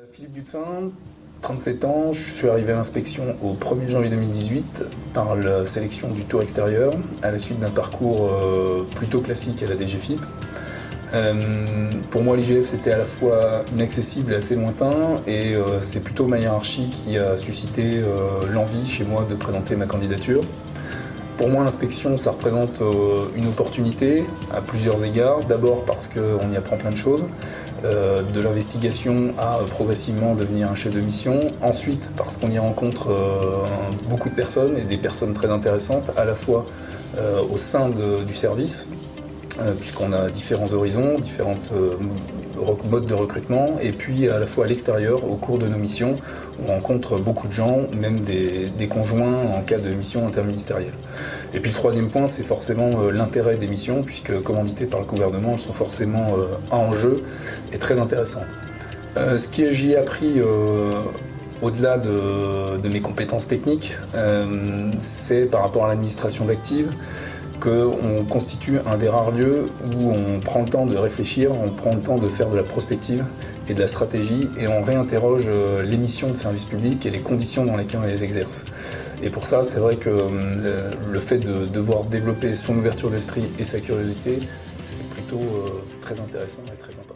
Philippe Dutphin, 37 ans, je suis arrivé à l'inspection au 1er janvier 2018 par la sélection du tour extérieur à la suite d'un parcours plutôt classique à la DGFiP. Pour moi, l'IGF, c'était à la fois inaccessible et assez lointain, et c'est plutôt ma hiérarchie qui a suscité l'envie chez moi de présenter ma candidature. Pour moi, l'inspection, ça représente une opportunité à plusieurs égards. D'abord parce qu'on y apprend plein de choses, de l'investigation à progressivement devenir un chef de mission. Ensuite, parce qu'on y rencontre beaucoup de personnes, et des personnes très intéressantes, à la fois au sein du service, puisqu'on a différents horizons, différentes modes de recrutement, et puis à la fois à l'extérieur, au cours de nos missions, on rencontre beaucoup de gens, même des conjoints en cas de mission interministérielle. Et puis le troisième point, c'est forcément l'intérêt des missions, puisque commanditées par le gouvernement, elles sont forcément à enjeu et très intéressantes. Ce que j'y ai appris au-delà de mes compétences techniques, c'est par rapport à l'administration d'actifs, qu'on constitue un des rares lieux où on prend le temps de réfléchir, on prend le temps de faire de la prospective et de la stratégie, et on réinterroge les missions de service public et les conditions dans lesquelles on les exerce. Et pour ça, c'est vrai que le fait de devoir développer son ouverture d'esprit et sa curiosité, c'est plutôt très intéressant et très sympa.